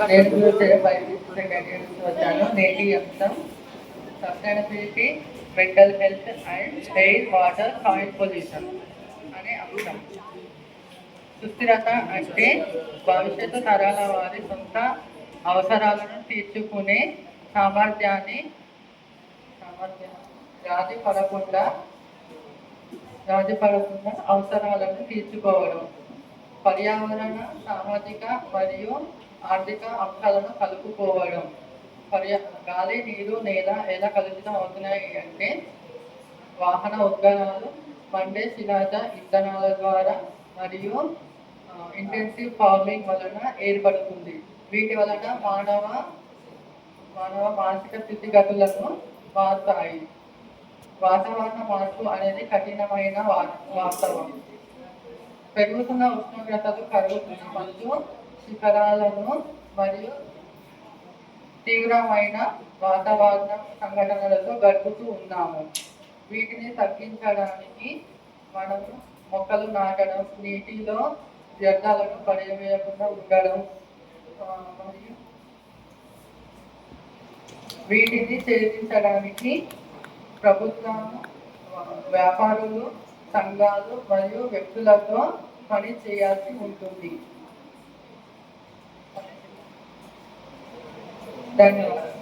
నేను ఫ్యూచర్ వచ్చాను. నేటి అంశం sustainability, mental health and air, water, soil pollution అనే అంశం. సుస్థిరత అంటే భవిష్యత్తు తరాల వారి సొంత అవసరాలను తీర్చుకునే సామర్థ్యాన్ని రాజీ పడకుండా అవసరాలను తీర్చుకోవడం, పర్యావరణ, సామాజిక మరియు ఆర్థిక అంశాలను కలుపుకోవడం. గాలి, నీరు, నేల ఎలా కలుషితం అవుతున్నాయి అంటే వాహన ఉద్గారాలు, మండే శిలాజ ఇంధనాల ద్వారా మరియు ఇంటెన్సివ్ ఫార్మింగ్ వలన ఏర్పడుతుంది. వీటి వలన మానవ మానసిక స్థితిగతులను మారుతాయి. వాతావరణ మార్పు అనేది కఠినమైన వాస్తవం. పెరుగుతున్న ఉష్ణోగ్రతలు, కరువు, మంచు శిఖరాలను మరియు తీవ్రమైన వాతావరణ సంఘటనలతో గడుపుతూ ఉన్నాము. వీటిని తగ్గించడానికి మనము మొక్కలు నాటడం, నీటిలో వ్యర్థాలను పడవేయకుండా ఉండడం మరియు వీటిని ఛేదించడానికి ప్రభుత్వాలు, వ్యాపారులు, సంఘాలు మరియు వ్యక్తులతో పని చేయాల్సి ఉంటుంది. ధన్యవాదాలు.